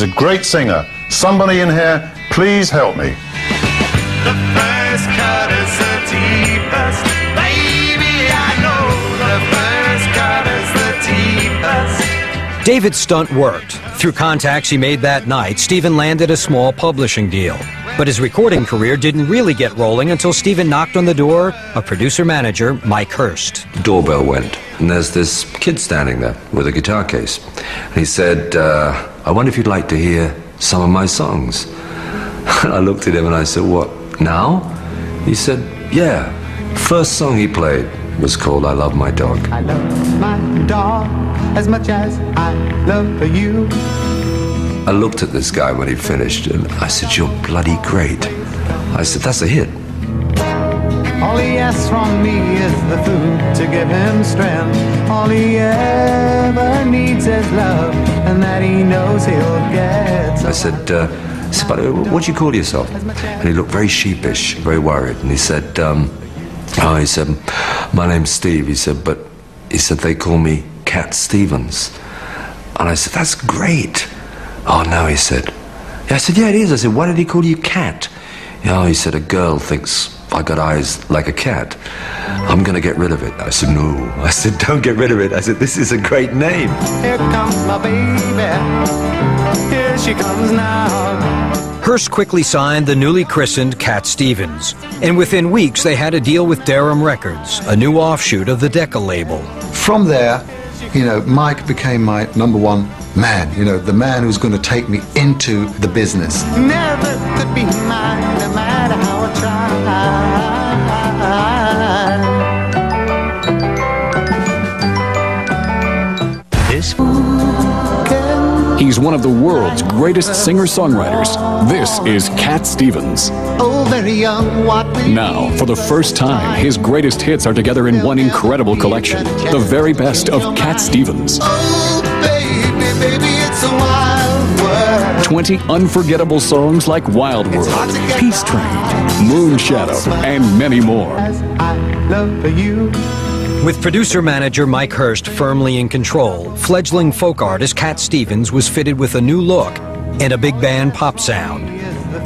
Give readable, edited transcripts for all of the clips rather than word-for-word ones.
a great singer. Somebody in here, please help me. The first cut is the deepest. Baby, I know the first cut is the deepest. David's stunt worked. Through contacts he made that night, Steven landed a small publishing deal. But his recording career didn't really get rolling until Steven knocked on the door of producer-manager Mike Hurst. Doorbell went, and there's this kid standing there with a guitar case. And he said, I wonder if you'd like to hear some of my songs. And I looked at him and I said, what, now? He said, yeah. First song he played was called I Love My Dog. I love my dog as much as I love you. I looked at this guy when he finished and I said, you're bloody great. I said, that's a hit. All he asks from me is the food to give him strength. All he ever needs is love, and that he knows he'll get. I said, what do you call yourself? And he looked very sheepish, very worried. And he said, my name's Steve. He said, but they call me Cat Stevens. And I said, that's great. Oh, no, he said. Yeah, I said, yeah, it is. I said, why did he call you Cat? Oh, he said, a girl thinks I got eyes like a cat. I'm going to get rid of it. I said, no. I said, don't get rid of it. I said, this is a great name. Here comes my baby. Here she comes now. Hurst quickly signed the newly christened Cat Stevens. And within weeks, they had a deal with Durham Records, a new offshoot of the Decca label. From there, you know, Mike became my #1 man, you know, the man who's going to take me into the business. Never could be mine, no matter how I try. This He's one of the world's greatest singer-songwriters. This is Cat Stevens. Oh, very young, what will Now, for the first time, his greatest hits are together in one incredible collection. The very best of Cat Stevens. Oh, baby, baby, it's a wild world. 20 unforgettable songs like Wild World, Peace Train, Moon Shadow, and many more. As I love you. With producer-manager Mike Hurst firmly in control, fledgling folk artist Cat Stevens was fitted with a new look and a big band pop sound.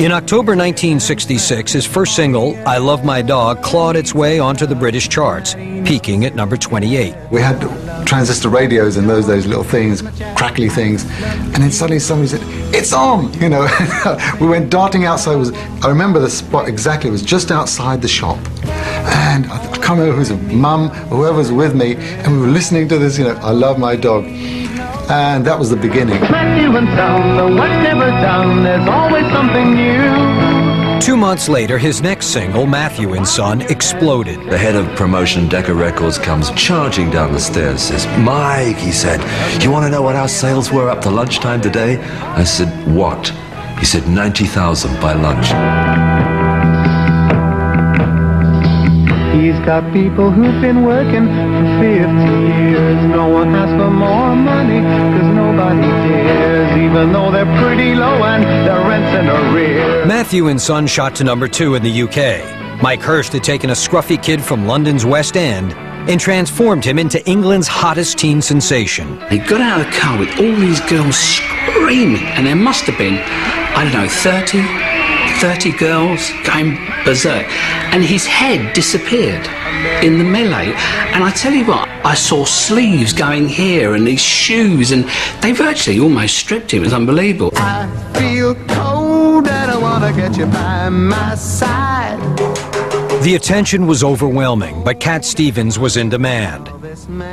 In October 1966, his first single, I Love My Dog, clawed its way onto the British charts, peaking at number 28. We had transistor radios in those days, little things, crackly things, and then suddenly somebody said, it's on, you know. We went darting outside. I remember the spot exactly. It was just outside the shop. And I can't remember who's mum or whoever was with me, and we were listening to this, you know, I Love My Dog. And that was the beginning. Matthew and Son, the work's never done, there's always something new. 2 months later, his next single, Matthew and Son, exploded. The head of promotion, Decca Records, comes charging down the stairs, says, Mike, he said, you want to know what our sales were up to lunchtime today? I said, what? He said, 90,000 by lunch. He's got people who've been working for 50 years. No one asks for more money, cause nobody dares, even though they're pretty low and their rent's in arrears. Matthew and Son shot to number 2 in the UK. Mike Hurst had taken a scruffy kid from London's West End and transformed him into England's hottest teen sensation. He got out of the car with all these girls screaming, and there must have been, I don't know, 30 girls going berserk, and his head disappeared in the melee. And I tell you what, I saw sleeves going here and these shoes, and they virtually almost stripped him. It was unbelievable. I feel cold and I want to get you by my side. The attention was overwhelming, but Cat Stevens was in demand.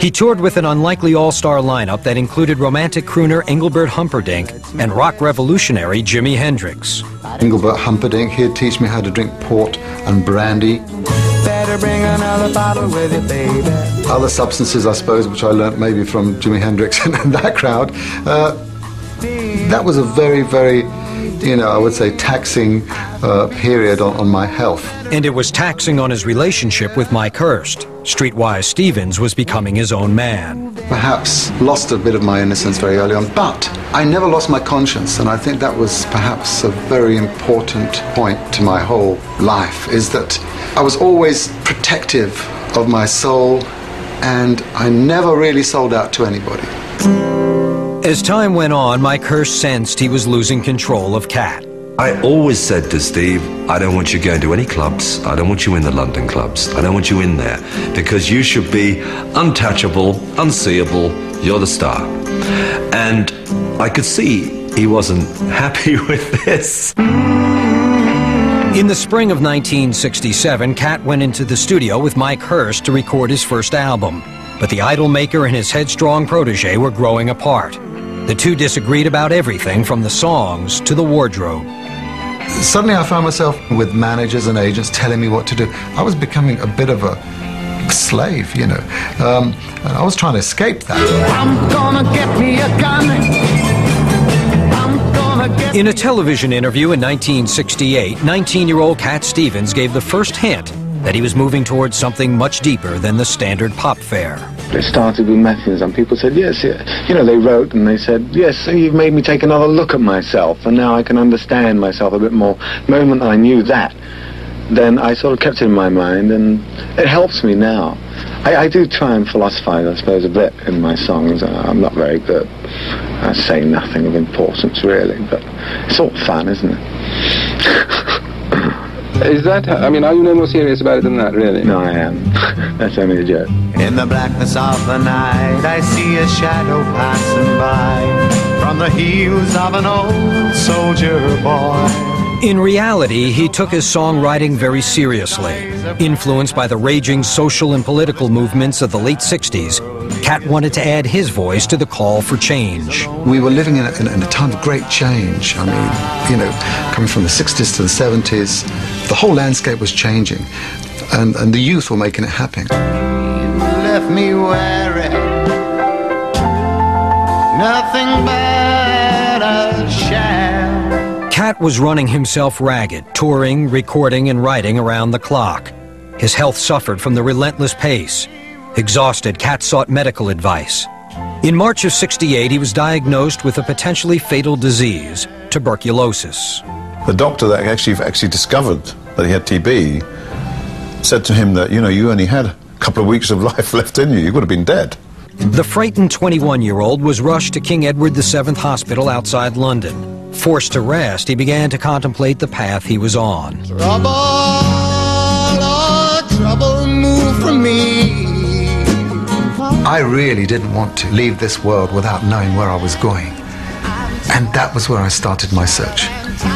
He toured with an unlikely all-star lineup that included romantic crooner Engelbert Humperdinck and rock revolutionary Jimi Hendrix. Engelbert Humperdinck, he'd teach me how to drink port and brandy. Better bring another bottle with you, baby. Other substances, I suppose, which I learnt maybe from Jimi Hendrix and that crowd. That was a very, very, you know, I would say taxing period on my health. And it was taxing on his relationship with Mike Hurst. Streetwise Stevens was becoming his own man. Perhaps lost a bit of my innocence very early on, but I never lost my conscience, and I think that was perhaps a very important point to my whole life, is that I was always protective of my soul, and I never really sold out to anybody. As time went on, Mike Hurst sensed he was losing control of Cat. I always said to Steve, I don't want you going to any clubs. I don't want you in the London clubs. I don't want you in there because you should be untouchable, unseeable. You're the star. And I could see he wasn't happy with this. In the spring of 1967, Cat went into the studio with Mike Hurst to record his first album. But the idol maker and his headstrong protege were growing apart. The two disagreed about everything from the songs to the wardrobe. Suddenly I found myself with managers and agents telling me what to do. I was becoming a bit of a slave, you know. And I was trying to escape that. I'm gonna get me a gun. In a television interview in 1968, 19-year-old Cat Stevens gave the first hint that he was moving towards something much deeper than the standard pop fare. It started with Methans, and people said, yes, you know, they wrote and they said, yes, you've made me take another look at myself, and now I can understand myself a bit more. The moment I knew that, then I sort of kept it in my mind, and it helps me now. I do try and philosophize, I suppose, a bit in my songs. I'm not very good. I say nothing of importance, really, but it's all fun, isn't it? Is that, I mean, are you no more serious about it than that, really? No, I am. That's only a joke. In the blackness of the night, I see a shadow passing by from the heels of an old soldier boy. In reality, he took his songwriting very seriously. Influenced by the raging social and political movements of the late 60s, Cat wanted to add his voice to the call for change. We were living in a time of great change. I mean, you know, coming from the 60s to the 70s, the whole landscape was changing, and the youth were making it happen. You left me wearing nothing but a shell. Cat was running himself ragged, touring, recording, and writing around the clock. His health suffered from the relentless pace. Exhausted, Cat sought medical advice. In March of '68, he was diagnosed with a potentially fatal disease, tuberculosis. The doctor that actually discovered that he had TB said to him that, you know, you only had a couple of weeks of life left in you. You would have been dead. The frightened 21-year-old was rushed to King Edward VII Hospital outside London. Forced to rest, he began to contemplate the path he was on. Trouble, oh, trouble, move from me. I really didn't want to leave this world without knowing where I was going. And that was where I started my search,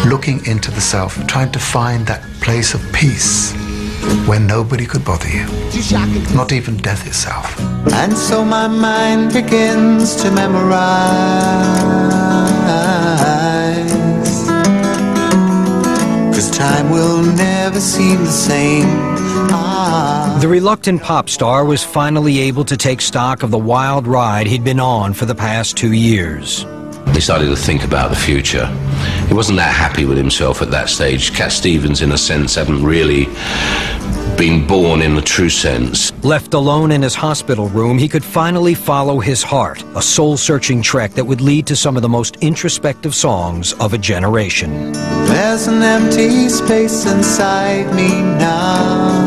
looking into the self, trying to find that place of peace where nobody could bother you, not even death itself. And so my mind begins to memorize, 'cause time will never seem the same. The reluctant pop star was finally able to take stock of the wild ride he'd been on for the past 2 years. He started to think about the future. He wasn't that happy with himself at that stage. Cat Stevens, in a sense, hadn't really been born in the true sense. Left alone in his hospital room, he could finally follow his heart, a soul-searching trek that would lead to some of the most introspective songs of a generation. There's an empty space inside me now.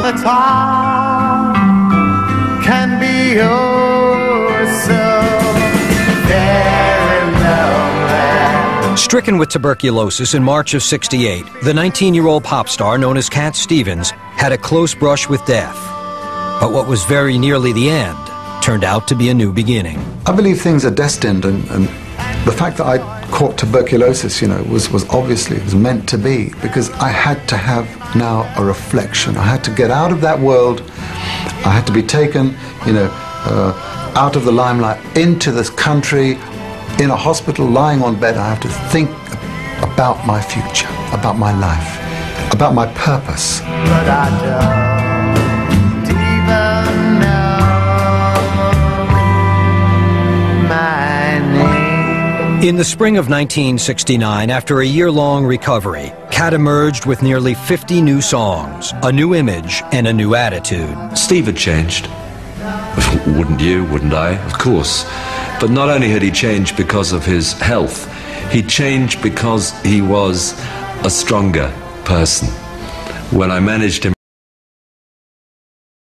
The time can be yourself very lonely. Stricken with tuberculosis in March of '68, the 19-year-old pop star known as Cat Stevens had a close brush with death. But what was very nearly the end turned out to be a new beginning. I believe things are destined, and the fact that I caught tuberculosis, you know, was obviously, it was meant to be, because I had to have now a reflection. I had to get out of that world. I had to be taken, you know, out of the limelight, into this country, in a hospital, lying on bed. I have to think about my future, about my life, about my purpose. But I don't even know my name. In the spring of 1969, after a year-long recovery, Cat emerged with nearly 50 new songs, a new image, and a new attitude. Steve had changed. Wouldn't you? Wouldn't I? Of course. But not only had he changed because of his health, he changed because he was a stronger, person. When I managed him